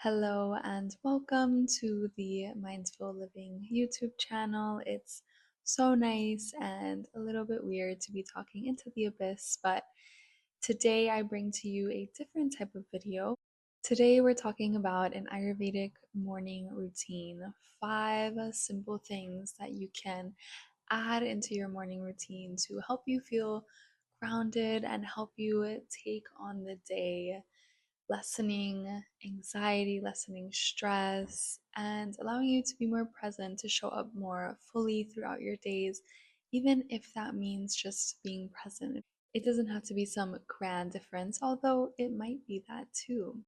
Hello and welcome to the Mindful Living YouTube channel. It's so nice and a little bit weird to be talking into the abyss, but today I bring to you a different type of video. Today we're talking about an Ayurvedic morning routine, 5 simple things that you can add into your morning routine to help you feel grounded and help you take on the day lessening anxiety, lessening stress, and allowing you to be more present, to show up more fully throughout your days, even if that means just being present. It doesn't have to be some grand difference, although it might be that too.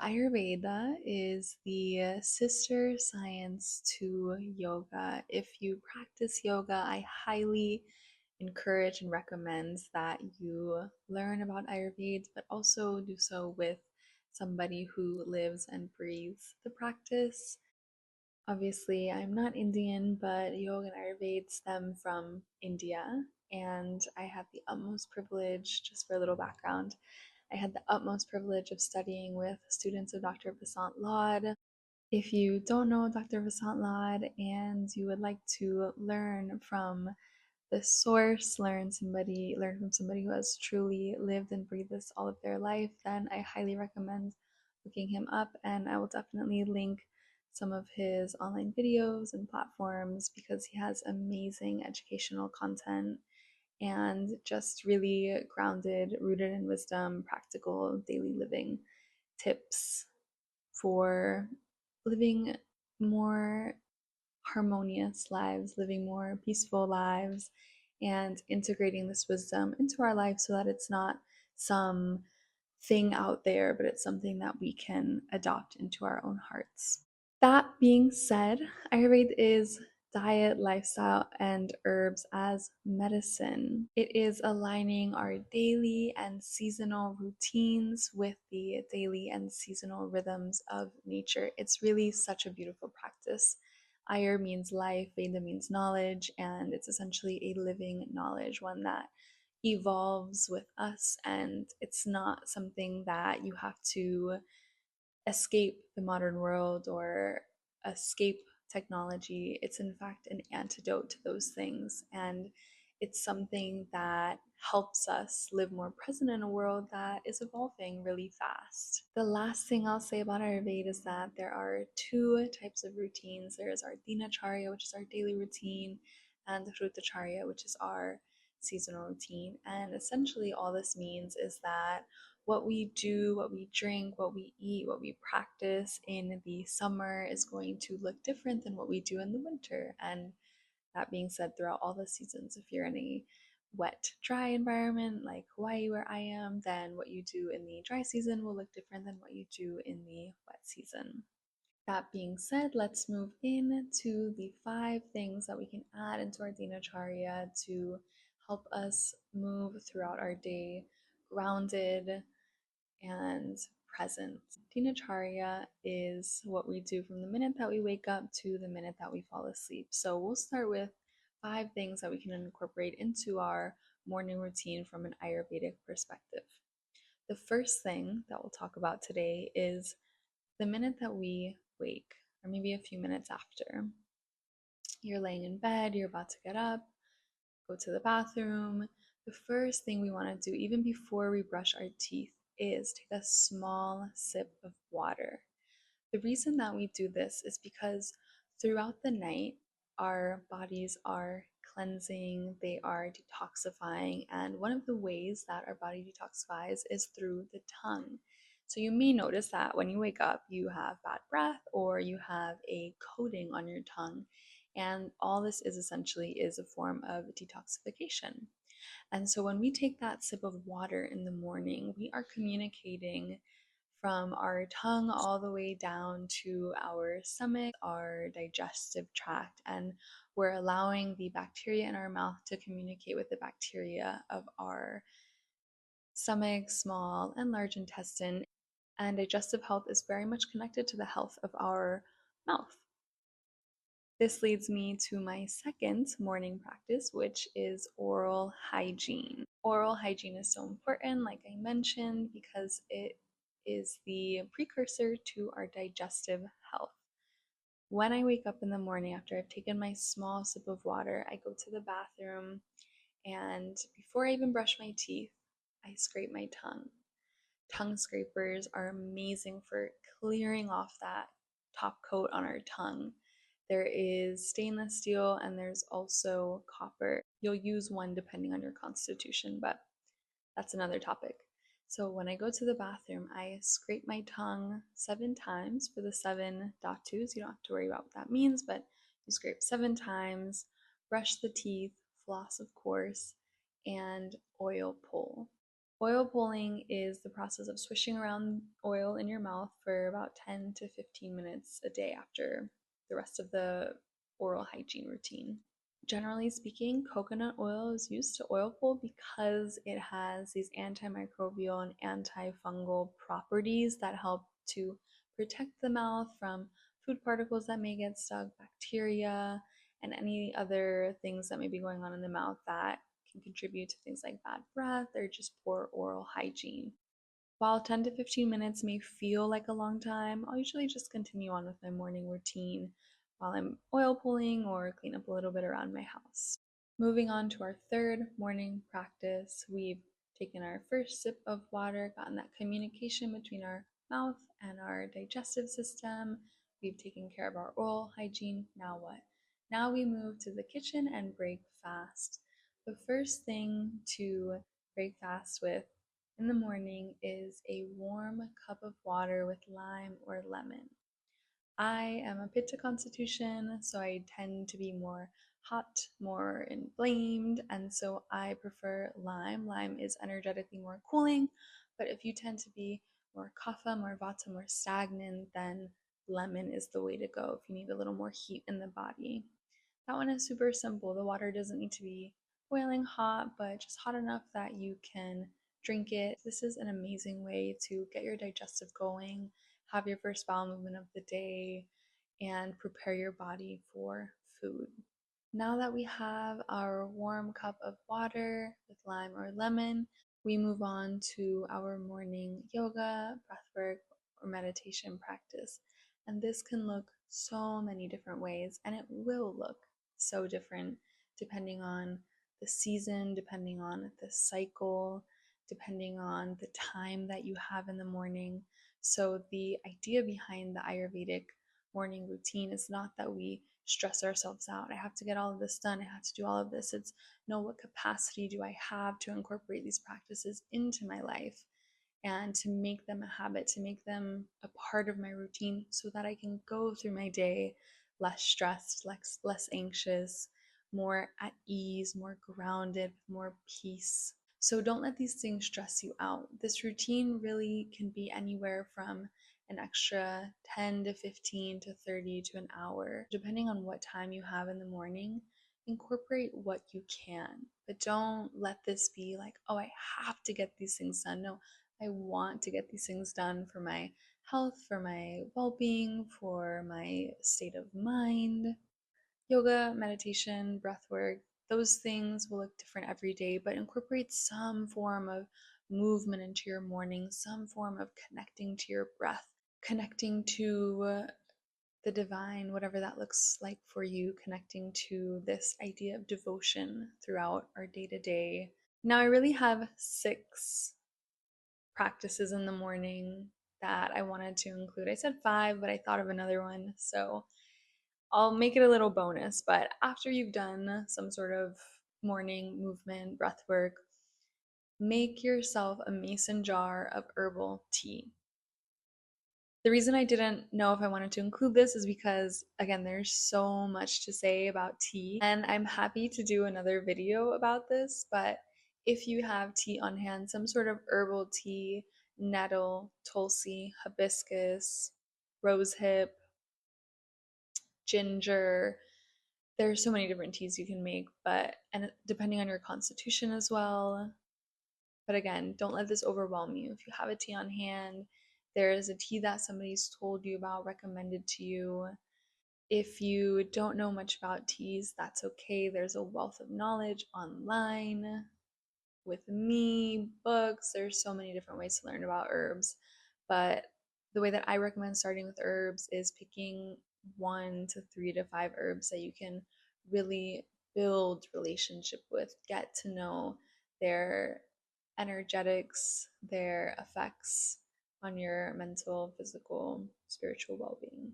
Ayurveda is the sister science to yoga. If you practice yoga, I highly encourage and recommend that you learn about Ayurveda, but also do so with somebody who lives and breathes the practice. Obviously, I'm not Indian, but yoga and Ayurveda stem from India, and I had the utmost privilege, just for a little background, I had the utmost privilege of studying with students of Dr. Vasant Lad. If you don't know Dr. Vasant Lad and you would like to learn from the source, learn from somebody who has truly lived and breathed this all of their life, then I highly recommend looking him up, and I will definitely link some of his online videos and platforms because he has amazing educational content and just really grounded, rooted in wisdom, practical daily living tips for living more harmonious lives, living more peaceful lives, and integrating this wisdom into our life so that it's not some thing out there, but it's something that we can adopt into our own hearts. That being said, Ayurveda is diet, lifestyle, and herbs as medicine. It is aligning our daily and seasonal routines with the daily and seasonal rhythms of nature. It's really such a beautiful practice. Ayur means life, Veda means knowledge, and it's essentially a living knowledge, one that evolves with us, and it's not something that you have to escape the modern world or escape technology. It's in fact an antidote to those things. And it's something that helps us live more present in a world that is evolving really fast. The last thing I'll say about Ayurveda is that there are 2 types of routines. There is our Dinacharya, which is our daily routine, and the Charya, which is our seasonal routine. And essentially, all this means is that what we do, what we drink, what we eat, what we practice in the summer is going to look different than what we do in the winter. And that being said, throughout all the seasons, if you're in a wet, dry environment like Hawaii, where I am, then what you do in the dry season will look different than what you do in the wet season. That being said, let's move into the 5 things that we can add into our Dinacharya to help us move throughout our day grounded and present. Dinacharya is what we do from the minute that we wake up to the minute that we fall asleep. So we'll start with 5 things that we can incorporate into our morning routine from an Ayurvedic perspective. The first thing that we'll talk about today is the minute that we wake, or maybe a few minutes after. You're laying in bed, you're about to get up, go to the bathroom. The first thing we want to do, even before we brush our teeth, is take a small sip of water. The reason that we do this is because throughout the night, our bodies are cleansing, they are detoxifying, and one of the ways that our body detoxifies is through the tongue. So you may notice that when you wake up, you have bad breath or you have a coating on your tongue. And all this is essentially is a form of detoxification. And so when we take that sip of water in the morning, we are communicating from our tongue all the way down to our stomach, our digestive tract, and we're allowing the bacteria in our mouth to communicate with the bacteria of our stomach, small and large intestine. And digestive health is very much connected to the health of our mouth. This leads me to my second morning practice, which is oral hygiene. Oral hygiene is so important, like I mentioned, because it is the precursor to our digestive health. When I wake up in the morning after I've taken my small sip of water, I go to the bathroom, and before I even brush my teeth, I scrape my tongue. Tongue scrapers are amazing for clearing off that top coat on our tongue. There is stainless steel and there's also copper. You'll use one depending on your constitution, but that's another topic. So when I go to the bathroom, I scrape my tongue 7 times for the 7.2s. You don't have to worry about what that means, but you scrape 7 times, brush the teeth, floss, of course, and oil pull. Oil pulling is the process of swishing around oil in your mouth for about 10 to 15 minutes a day after the rest of the oral hygiene routine. Generally speaking, coconut oil is used to oil pull because it has these antimicrobial and antifungal properties that help to protect the mouth from food particles that may get stuck, bacteria, and any other things that may be going on in the mouth that can contribute to things like bad breath or just poor oral hygiene. While 10 to 15 minutes may feel like a long time, I'll usually just continue on with my morning routine while I'm oil pulling or clean up a little bit around my house. Moving on to our third morning practice, we've taken our first sip of water, gotten that communication between our mouth and our digestive system. We've taken care of our oral hygiene. Now what? Now we move to the kitchen and break fast. The first thing to break fast with in the morning is a warm cup of water with lime or lemon. I am a Pitta constitution, so I tend to be more hot, more inflamed, and so I prefer lime. Lime is energetically more cooling, but if you tend to be more kapha, more vata, more stagnant, then lemon is the way to go if you need a little more heat in the body. That one is super simple. The water doesn't need to be boiling hot, but just hot enough that you can drink it. This is an amazing way to get your digestive going, have your first bowel movement of the day, and prepare your body for food. Now that we have our warm cup of water with lime or lemon, we move on to our morning yoga, breathwork, or meditation practice. And this can look so many different ways, and it will look so different depending on the season, depending on the cycle, depending on the time that you have in the morning. So, the idea behind the Ayurvedic morning routine is not that we stress ourselves out. I have to get all of this done. I have to do all of this. It's no, what capacity do I have to incorporate these practices into my life and to make them a habit, to make them a part of my routine so that I can go through my day less stressed, less anxious, more at ease, more grounded, more peace. So don't let these things stress you out. This routine really can be anywhere from an extra 10 to 15 to 30 to an hour, depending on what time you have in the morning. Incorporate what you can, but don't let this be like, oh, I have to get these things done. No, I want to get these things done for my health, for my well being, for my state of mind. Yoga, meditation, breath work, those things will look different every day, but incorporate some form of movement into your morning, some form of connecting to your breath, connecting to the divine, whatever that looks like for you, connecting to this idea of devotion throughout our day to day. Now, I really have 6 practices in the morning that I wanted to include. I said 5, but I thought of another one. So I'll make it a little bonus. But after you've done some sort of morning movement, breath work, make yourself a mason jar of herbal tea. The reason I didn't know if I wanted to include this is because, again, there's so much to say about tea, and I'm happy to do another video about this. But if you have tea on hand, some sort of herbal tea, nettle, tulsi, hibiscus, rosehip, ginger, there's so many different teas you can make, but and depending on your constitution as well. But again, don't let this overwhelm you. If you have a tea on hand, there is a tea that somebody's told you about, recommended to you, If you don't know much about teas, that's okay. There's a wealth of knowledge online with me, books. There's so many different ways to learn about herbs. But the way that I recommend starting with herbs is picking 1 to 3 to 5 herbs that you can really build relationship with, get to know their energetics, their effects on your mental, physical, spiritual well-being.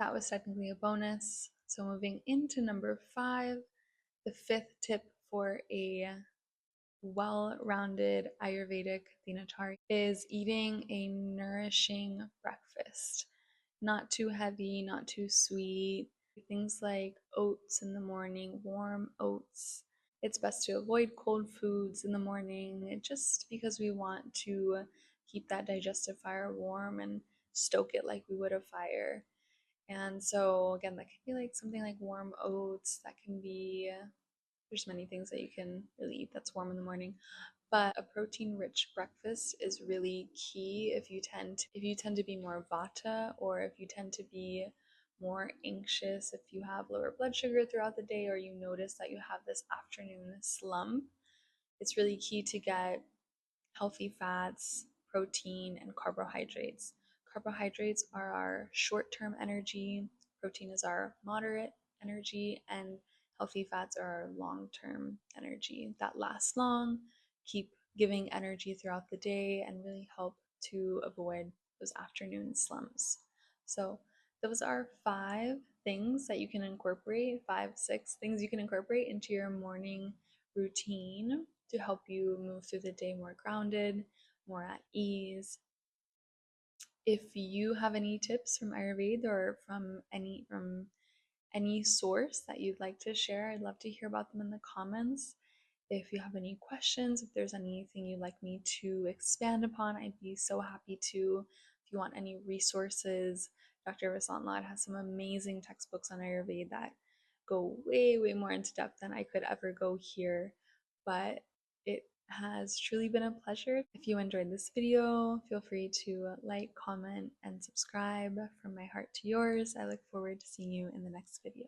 That was technically a bonus. So moving into number 5, the fifth tip for a well-rounded Ayurvedic Dinacharya is eating a nourishing breakfast. Not too heavy, not too sweet. Things like oats in the morning, warm oats. It's best to avoid cold foods in the morning just because we want to keep that digestive fire warm and stoke it like we would a fire. And so, again, that can be like something like warm oats. That can be, there's many things that you can really eat that's warm in the morning. But a protein-rich breakfast is really key if you tend to be more vata, or if you tend to be more anxious, if you have lower blood sugar throughout the day, or you notice that you have this afternoon slump. It's really key to get healthy fats, protein, and carbohydrates. Carbohydrates are our short term energy, protein is our moderate energy, and healthy fats are our long term energy that lasts long, keep giving energy throughout the day, and really help to avoid those afternoon slumps. So, those are 5 things that you can incorporate, 5, 6 things you can incorporate into your morning routine to help you move through the day more grounded, more at ease. If you have any tips from Ayurveda or from any source that you'd like to share, I'd love to hear about them in the comments. If you have any questions, if there's anything you'd like me to expand upon, I'd be so happy to. If you want any resources, Dr. Vasant Lad has some amazing textbooks on Ayurveda that go way, way more into depth than I could ever go here. But it has truly been a pleasure. If you enjoyed this video, feel free to like, comment, and subscribe. From my heart to yours, I look forward to seeing you in the next video.